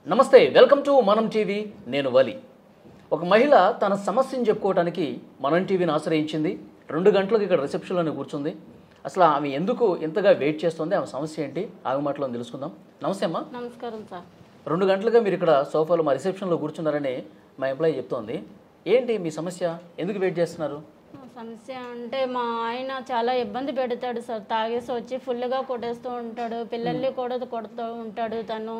నమస్తే, welcome to మనం TV. నేను వలి. ఒక మహిళ తన సమస్యను చెప్పుకోవడానికి మనం టీవీని ఆశ్రయించింది. 2 గంటలకు ఇక్కడ రిసెప్షన్లోనే కూర్చుంది. అసలు ఆమె ఎందుకు ఇంతగా వెయిట్ చేస్తుంది, ఆమె సమస్య ఏంటి, ఆమె మాటలో తెలుసుకుందాం. నమస్తే అమ్మా. నమస్కారం సార్. 2 గంటలుగా మీరు ఇక్కడ సోఫాలో మా రిసెప్షన్లో కూర్చున్నారని మా ఎంప్లాయీ చెప్తోంది. ఏంటి మీ సమస్య, ఎందుకు వెయిట్ చేస్తున్నారు? సమస్య అంటే మా ఆయన చాలా ఇబ్బంది పెడతాడు సార్. తాగేసి వచ్చి ఫుల్గా కొట్టేస్తూ ఉంటాడు, పిల్లల్ని కూడా కొడుతూ ఉంటాడు తను.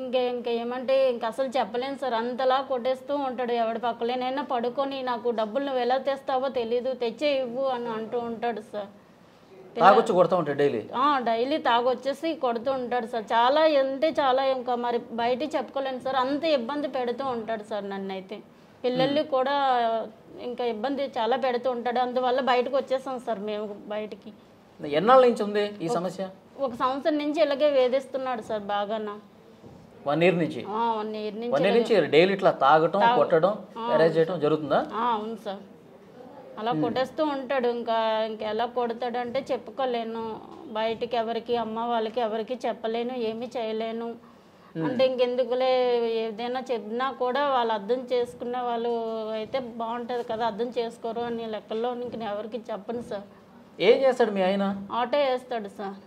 ఇంకేమంటే అసలు చెప్పలేను సార్, అంతలా కొట్టేస్తూ ఉంటాడు. ఎవడి పక్కలేనైనా పడుకొని నాకు డబ్బులు నువ్వు ఎలా తెస్తావో తెలీదు, తెచ్చే ఇవ్వు అని అంటూ ఉంటాడు సార్. తాగొచ్చి కొడతా ఉంటాడు డైలీ తాగొచ్చేసి కొడుతూ ఉంటాడు సార్. చాలా అంటే చాలా ఇంకా మరి బయట చెప్పుకోలేను సార్, అంత ఇబ్బంది పెడుతూ ఉంటాడు సార్. నన్ను అయితే పిల్లల్ని కూడా ఇంకా ఇబ్బంది చాలా పెడుతూ ఉంటాడు. అందువల్ల బయటకు వచ్చేసాం సార్ మేము బయటికి. ఎన్నాళ్ళ నుంచి ఉంది ఈ సమస్య? 1 సంవత్సరం నుంచి ఇలాగే వేధిస్తున్నాడు సార్ బాగా. 1 ఇయర్ నుంచి? 1 ఇయర్ నుంచి. 1 ఇయర్ నుంచి డైలీ ఇట్లా తాగటం, కొట్టడం, అరేంజ్ చేయడం జరుగుతుందా? అవును సార్, అలా కొట్టేస్తూ ఉంటాడు. ఇంకా ఎలా కొడతాడంటే చెప్పుకోలేను బయటికి, ఎవరికి అమ్మ వాళ్ళకి ఎవరికి చెప్పలేను, ఏమీ చేయలేను. అంటే ఇంకెందుకులే, ఏదైనా చెప్పినా కూడా వాళ్ళు అర్థం చేసుకునే వాళ్ళు అయితే బాగుంటుంది కదా, అర్థం చేసుకోరు అని లెక్కల్లో ఇంక ఎవరికి చెప్పను సార్. ఏం చేస్తాడు మీ ఆయన? ఆటో వేస్తాడు సార్.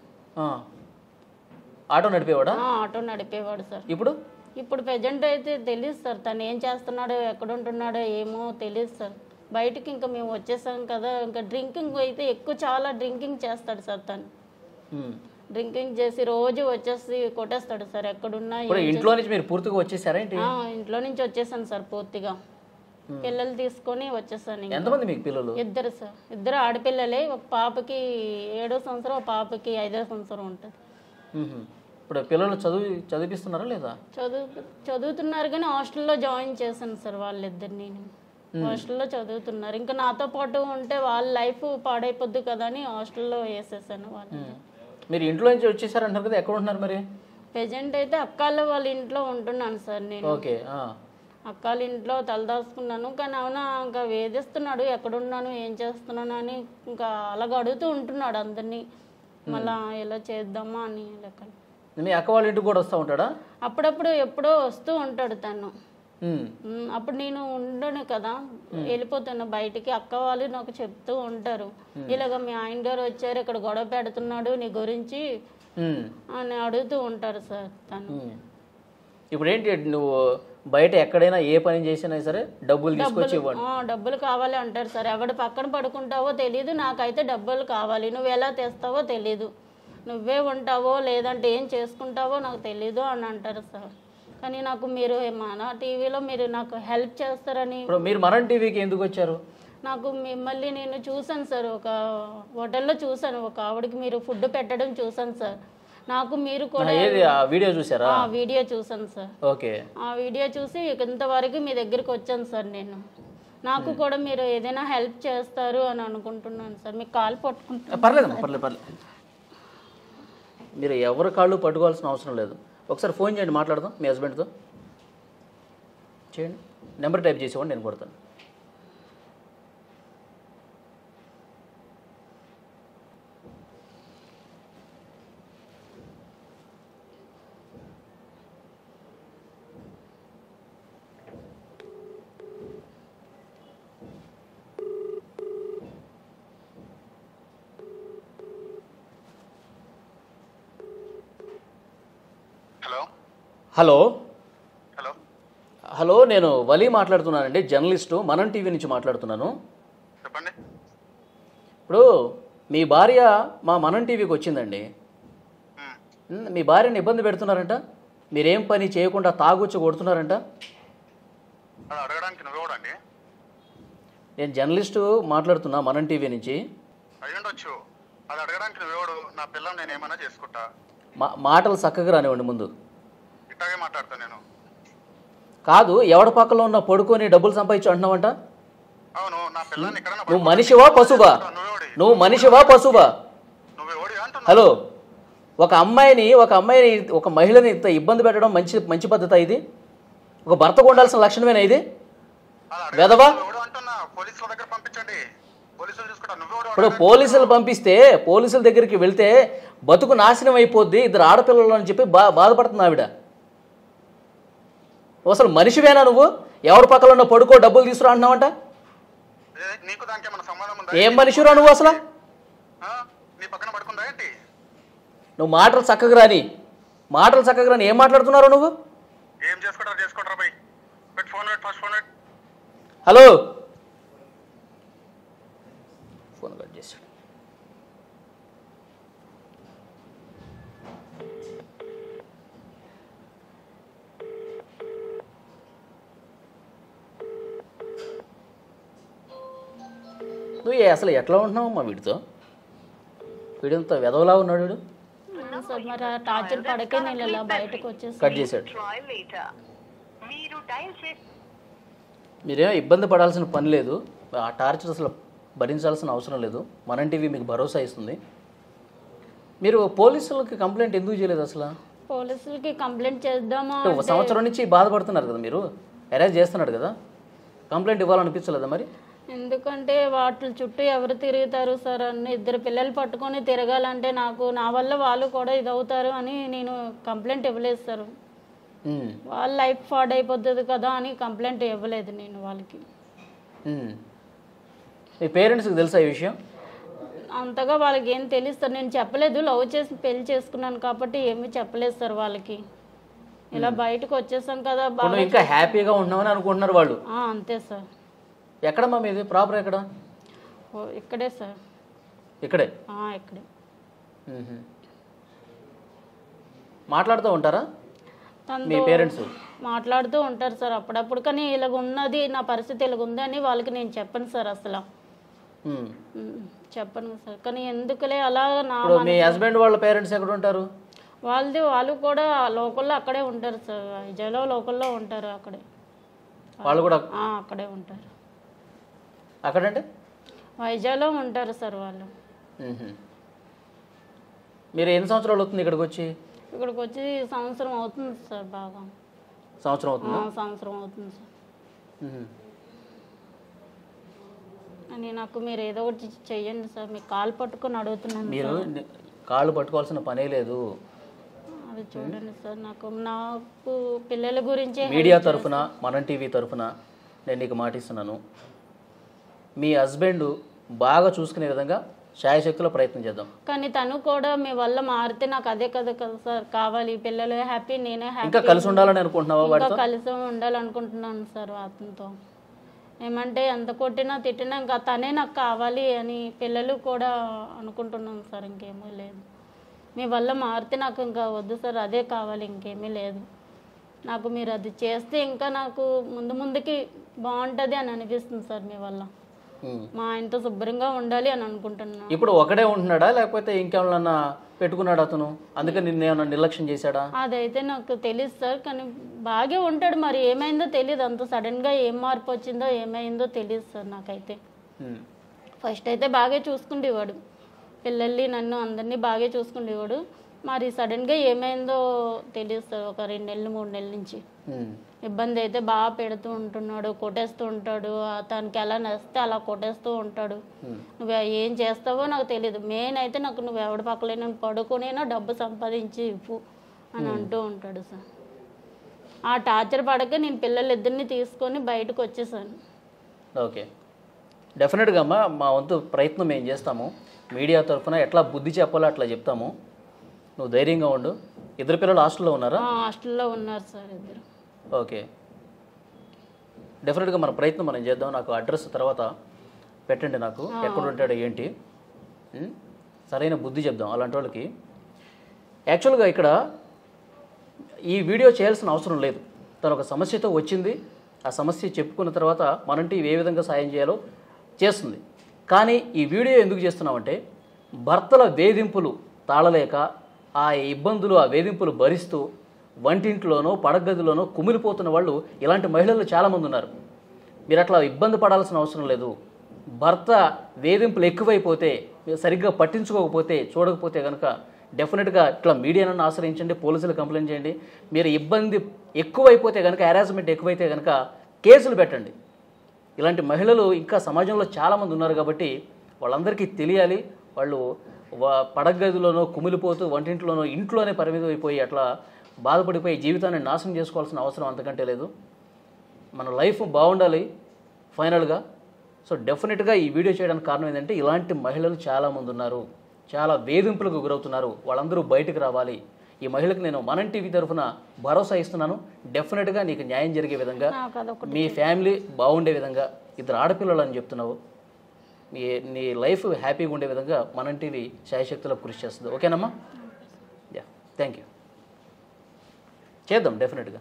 ఆటో నడిపేవాడా? ఆటో నడిపేవాడు సార్. ఇప్పుడు ప్రెజెంట్ అయితే తెలియదు సార్, తను ఏం చేస్తున్నాడో ఎక్కడ ఉంటున్నాడో ఏమో తెలియదు సార్. బయటికి ఇంకా మేము వచ్చేసాం కదా, ఇంకా డ్రింకింగ్ అయితే ఎక్కువ, చాలా డ్రింకింగ్ చేస్తాడు సార్. తను డ్రింకింగ్ చేసి రోజు వచ్చేసి కొట్టేస్తాడు సార్. ఎక్కడున్నా ఇంట్లో నుంచి మీరు పూర్తిగా వచ్చేసారా? ఇంట్లో నుంచి వచ్చేసాను సార్ పూర్తిగా. పిల్లలు తీసుకొని వచ్చేసాను. ఎంతమంది మీకు పిల్లలు? 2 సార్. 2 ఆడపిల్లలే. ఒక పాపకి 7వ సంవత్సరం, ఒక పాపకి 5వ సంవత్సరం ఉంటుంది. ఇప్పుడు పిల్లలు చదివిస్తున్నారా లేదా? చదువుతున్నారు కానీ హాస్టల్లో జాయిన్ చేశాను సార్. వాళ్ళిద్దరిని హాస్టల్లో చదువుతున్నారు. ఇంకా నాతో పాటు ఉంటే వాళ్ళ లైఫ్ పాడైపోద్ది కదా అని హాస్టల్లో వేసేసాను వాళ్ళు. మీరు ఇంట్లో నుంచి వచ్చేసారంటారు కదా, ఎక్కడ ఉంటున్నారు మరి? ప్రెజెంట్ అయితే అక్కాళ్ళ వాళ్ళ ఇంట్లో ఉంటున్నాను సార్ నేను. అక్కాళ్ళ ఇంట్లో తలదాచుకున్నాను. కానీ అవునా ఇంకా వేధిస్తున్నాడు, ఎక్కడున్నాను, ఏం చేస్తున్నాను అని ఇంకా అలాగ అడుగుతూ ఉంటున్నాడు అందరినీ. మళ్ళా ఎలా చేద్దామా అని లెక్క. మీ అక్క వాళ్ళ ఇంటికి కూడా వస్తూ ఉంటాడా? అప్పుడప్పుడు ఎప్పుడో వస్తూ ఉంటాడు తను. అప్పుడు నేను ఉండను కదా, వెళ్ళిపోతాను బయటికి. అక్క వాళ్ళు నాకు చెప్తూ ఉంటారు, ఇలాగ మీ ఆయన గారు వచ్చారు, ఇక్కడ గొడవ పెడుతున్నాడు నీ గురించి అని అడుగుతూ ఉంటారు సార్ తను. ఇప్పుడు ఏంటి, నువ్వు బయట ఎక్కడైనా ఏ పని చేసినా సరే డబ్బులు తీసుకొచ్చి ఇవ్వండి. డబ్బులు కావాలి అంటారు సార్. ఎవడు పక్కన పడుకుంటావో తెలీదు, నాకైతే డబ్బులు కావాలి. నువ్వు ఎలా తెస్తావో తెలీదు, నువ్వే ఉంటావో లేదంటే ఏం చేసుకుంటావో నాకు తెలీదు అని అంటారు సార్. కానీ నాకు మీరు మన టీవీలో మీరు నాకు హెల్ప్ చేస్తారని. మీరు మన టీవీకి ఎందుకు వచ్చారు? నాకు మిమ్మల్ని నేను చూసాను సార్, ఒక హోటల్లో చూసాను, ఒక ఆవిడకి మీరు ఫుడ్ పెట్టడం చూసాను సార్. నాకు మీరు కూడా వీడియో చూసారా? వీడియో చూసాను సార్. ఓకే, ఆ వీడియో చూసి ఇంతవరకు మీ దగ్గరికి వచ్చాను సార్ నేను. నాకు కూడా మీరు ఏదైనా హెల్ప్ చేస్తారు అని అనుకుంటున్నాను సార్. మీకు కాలు పట్టుకుంటాను. పర్లేదు. మీరు ఎవరి కాళ్ళు పట్టుకోవాల్సిన అవసరం లేదు. ఒకసారి ఫోన్ చేయండి, మాట్లాడదాం మీ హస్బెండ్తో. చేయండి, నెంబర్ టైప్ చేసేవాడిని, నేను కొడతాను. హలో, నేను వలి మాట్లాడుతున్నానండి, జర్నలిస్టు, మనం టీవీ నుంచి మాట్లాడుతున్నాను. చెప్పండి. ఇప్పుడు మీ భార్య మా మనం టీవీకి వచ్చిందండి. మీ భార్యని ఇబ్బంది పెడుతున్నారంట, మీరేం పని చేయకుండా తాగుచ్చి కొడుతున్నారంట. అడగడానికి నువ్వెవడండి? నేను జర్నలిస్టు మాట్లాడుతున్నా, మనం టీవీ నుంచి. అయ్యుండొచ్చు, అది అడగడానికి నువ్వెవడు? నా పిల్లని నేను ఏమైనా చేసుకుంటా. మాటలు చక్కగా రానివ్వండి ముందు. ఇట్లాగే మాట్లాడతా నేను. కాదు, ఎవడ పక్కలో ఉన్న పడుకొని డబ్బులు సంపాదించు అంటున్నావంట. అవును, నా పిల్లని ఇక్కడ. నువ్వు మనిషివా పశువా? నువ్వు మనిషివా పశువా? హలో, ఒక అమ్మాయిని ఒక మహిళని ఇంత ఇబ్బంది పెట్టడం మంచి పద్ధతి ఇది? ఒక భర్తకు ఉండాల్సిన లక్షణమేనా ఇది? వెదవా. ఇప్పుడు పోలీసులు పంపిస్తే పోలీసుల దగ్గరికి వెళ్తే బతుకు నాశనం అయిపోద్ది, ఇద్దరు ఆడపిల్లలు అని చెప్పి బాధపడుతుంది ఆవిడ. అసలు మనిషివేనా నువ్వు? ఎవరి పక్కన ఉన్న పడుకో డబ్బులు తీసుకురా అంటున్నావంట? నీకు దానికి ఏమైనా సంబంధం ఉందా? ఏం మనిషిరా నువ్వు అసలు? నీ పక్కన పడుకుందా ఏంటి? నువ్వు మాటలు చక్కగా రాని, ఏం మాట్లాడుతున్నావు నువ్వు? ఏం చేసుకుంటారా బై? పెట్టి ఫోన్ పెట్టి, ఫస్ట్ ఫోన్ పెట్టి. హలో, ఫోన్ కట్ చేశాడు. నువ్వు అసలు ఎట్లా ఉంటున్నావు అమ్మా వీడితో వెదవలా ఉన్నాడు వీడు. సార్ మరి ఆ టార్చర్ పడకే నేను ఇలా బయటకు వచ్చేసి కట్ చేశాడు. మీరేమో ఇబ్బంది పడాల్సిన పని లేదు, ఆ టార్చర్ అసలు భరించాల్సిన అవసరం లేదు. మనం టీవీ మీకు భరోసా ఇస్తుంది. మీరు పోలీసులకి కంప్లైంట్ ఎందుకు చేయలేదు అసలు? పోలీసులకి కంప్లైంట్ చేద్దామా ఒక సంవత్సరం నుంచి బాధపడుతున్నారు కదా మీరు, అరెస్ట్ చేస్తున్నాడు కదా, కంప్లైంట్ ఇవ్వాలనిపించలేదా మరి? ఎందుకంటే వాటి చుట్టూ ఎవరు తిరుగుతారు సార్, అన్ని ఇద్దరు పిల్లలు పట్టుకొని తిరగాలంటే నా వల్ల వాళ్ళు కూడా ఇదవుతారు అని నేను కంప్లైంట్ ఇవ్వలేదు సార్. వాళ్ళ లైఫ్ ఫాడ్ అయిపోతుంది కదా అని కంప్లైంట్ ఇవ్వలేదు నేను వాళ్ళకి. మీ పేరెంట్స్కి తెలుసా ఈ విషయం? అంతగా వాళ్ళకి ఏం తెలియదు సార్, నేను చెప్పలేదు. లవ్ చేసి పెళ్లి చేసుకున్నాను కాబట్టి ఏమీ చెప్పలేదు సార్ వాళ్ళకి. ఇలా బయటకు వచ్చేసాం కదా, ఇంకా హ్యాపీగా ఉన్నామని అనుకుంటున్నారు వాళ్ళు. అంతే సార్. ఎక్కడమ్మా మీది ప్రాపర్? ఎక్కడ? ఇక్కడే సార్. ఇక్కడే? ఇక్కడే. మాట్లాడుతూ ఉంటారా మీ పేరెంట్స్? మాట్లాడుతూ ఉంటారు సార్ అప్పుడప్పుడు, కానీ ఇలాగ ఉన్నది, నా పరిస్థితి ఇలాగ ఉందని వాళ్ళకి నేను చెప్పను సార్, అసలు చెప్పను సార్. కానీ ఎందుకులే అలా. మీ హస్బెండ్ వాళ్ళ పేరెంట్స్ ఎక్కడ ఉంటారు? వాళ్ళు కూడా లోకల్లో అక్కడే ఉంటారు సార్, విజయలో లోకల్లో ఉంటారు. అక్కడే వాళ్ళు కూడా అక్కడే ఉంటారు. అక్కడంటే వైజాగ్లో ఉంటారు సార్ వాళ్ళు. మీరు ఎన్ని సంవత్సరాలు అవుతుంది ఇక్కడికి వచ్చి? ఇక్కడికి వచ్చి సంవత్సరం అవుతుంది సార్. బాగా సంవత్సరం అవుతుంది. సంవత్సరం అవుతుంది సార్. అని నాకు మీరు ఏదో ఒకటి చెయ్యండి సార్, మీకు కాలు పట్టుకొని అడుగుతున్నాను. మీరు కాళ్ళు పట్టుకోవాల్సిన పనే లేదు. అది చూడండి సార్, నాకు పిల్లల గురించి మీడియా తరఫున, మనం టీవీ తరఫున నేను నీకు మాటిస్తున్నాను, మీ హస్బెండ్ బాగా చూసుకునే విధంగా శాయశక్తిలో ప్రయత్నం చేద్దాం. కానీ తను కూడా మీ వల్ల మారితే నాకు అదే కదా సార్ కావాలి. పిల్లలు హ్యాపీ, నేనే హ్యాపీ. ఇంకా కలిసి ఉండాలని అనుకుంటున్నావా? ఇంకా కలిసి ఉండాలనుకుంటున్నాను సార్ అతనితో. ఏమంటే ఎంత కొట్టినా తిట్టినా ఇంకా తనే నాకు కావాలి అని పిల్లలు కూడా అనుకుంటున్నాను సార్. ఇంకేమీ లేదు, మీ వల్ల మారితే నాకు ఇంకా వద్దు సార్, అదే కావాలి, ఇంకేమీ లేదు నాకు. మీరు అది చేస్తే ఇంకా నాకు ముందుకి బాగుంటుంది అని అనిపిస్తుంది సార్. మీ వల్ల మా ఆయనతో శుభ్రంగా ఉండాలి అని అనుకుంటున్నాను. ఇప్పుడు ఒకడే ఉంటున్నాడా లేకపోతే ఇంకేమన్నా పెట్టుకున్నాడు అతను, అందుకని నిన్నేమన్నా నిర్లక్ష్యం చేశాడా? అదైతే నాకు తెలియదు సార్, కానీ బాగా ఉంటాడు. మరి ఏమైందో తెలియదు, అంత సడన్గా ఏం మార్పు వచ్చిందో ఏమైందో తెలియదు సార్ నాకైతే. ఫస్ట్ అయితే బాగా చూసుకుండేవాడు, పిల్లల్ని నన్ను అందరినీ బాగా చూసుకుండేవాడు. మరి సడన్గా ఏమైందో తెలియదు సార్. ఒక 2 నెలలు 3 నెలల నుంచి ఇబ్బంది అయితే బాగా పెడుతూ ఉంటున్నాడు, కొట్టేస్తూ ఉంటాడు. తనకి ఎలా నచ్చితే అలా కొట్టేస్తూ ఉంటాడు. నువ్వు ఏం చేస్తావో నాకు తెలియదు, మెయిన్ అయితే నాకు నువ్వు ఎవడి పక్కలే నేను పడుకునేనా డబ్బు సంపాదించి ఇవ్వు అని అంటూ ఉంటాడు సార్. ఆ టార్చర్ పడక నేను పిల్లలిద్దరిని తీసుకొని బయటకు వచ్చేసాను. ఓకే, డెఫినెట్గా అమ్మా మా వంతు ప్రయత్నం మేము చేస్తాము. మీడియా తరఫున ఎట్లా బుద్ధి చెప్పాలో అట్లా చెప్తాము. నువ్వు ధైర్యంగా ఉండు. ఇద్దరు పిల్లలు హాస్టల్లో ఉన్నారా? హాస్టల్లో ఉన్నారు సార్ ఇద్దరు. ఓకే, డెఫినెట్గా మన ప్రయత్నం మనం చేద్దాం. నాకు అడ్రస్ తర్వాత పెట్టండి, నాకు ఎక్కడ ఉంటాడో ఏంటి, సరైన బుద్ధి చెప్దాం అలాంటి వాళ్ళకి. యాక్చువల్గా ఇక్కడ ఈ వీడియో చేయాల్సిన అవసరం లేదు. తను ఒక సమస్యతో వచ్చింది, ఆ సమస్య చెప్పుకున్న తర్వాత మనంటి ఏ విధంగా సాయం చేయాలో చేస్తుంది. కానీ ఈ వీడియో ఎందుకు చేస్తున్నామంటే భర్తల వేధింపులు తాళలేక ఆ ఇబ్బందులు, ఆ వేధింపులు భరిస్తూ వంటింట్లోనో పడగదిలోనో కుమిలిపోతున్న వాళ్ళు ఇలాంటి మహిళలు చాలామంది ఉన్నారు. మీరు అట్లా ఇబ్బంది పడాల్సిన అవసరం లేదు. భర్త వేధింపులు ఎక్కువైపోతే, మీరు సరిగ్గా పట్టించుకోకపోతే, చూడకపోతే కనుక డెఫినెట్గా ఇట్లా మీడియాను ఆశ్రయించండి, పోలీసులు కంప్లైంట్ చేయండి. మీరు ఇబ్బంది ఎక్కువైపోతే కనుక, హెరాస్మెంట్ ఎక్కువైతే కనుక కేసులు పెట్టండి. ఇలాంటి మహిళలు ఇంకా సమాజంలో చాలామంది ఉన్నారు కాబట్టి వాళ్ళందరికీ తెలియాలి. వాళ్ళు పడగదిలోనో కుమిలిపోతూ వంటింట్లోనో ఇంట్లోనే పరిమితం అయిపోయి అట్లా బాధపడిపోయి జీవితాన్ని నాశనం చేసుకోవాల్సిన అవసరం అంతకంటే లేదు. మన లైఫ్ బాగుండాలి ఫైనల్గా. సో డెఫినెట్గా ఈ వీడియో చేయడానికి కారణం ఏంటంటే ఇలాంటి మహిళలు చాలామంది ఉన్నారు, చాలా వేధింపులకు గురవుతున్నారు, వాళ్ళందరూ బయటకు రావాలి. ఈ మహిళకు నేను మనం టీవీ తరఫున భరోసా ఇస్తున్నాను. డెఫినెట్గా నీకు న్యాయం జరిగే విధంగా, నాకు అదొకటి మీ ఫ్యామిలీ బాగుండే విధంగా, ఇద్దరు ఆడపిల్లలు అని చెప్తున్నావు, నీ లైఫ్ హ్యాపీగా ఉండే విధంగా మనం టీవీ శాయశక్తిలో కృషి చేస్తుంది. ఓకేనమ్మా? Yeah, thank you. చేద్దాం డెఫినెట్గా.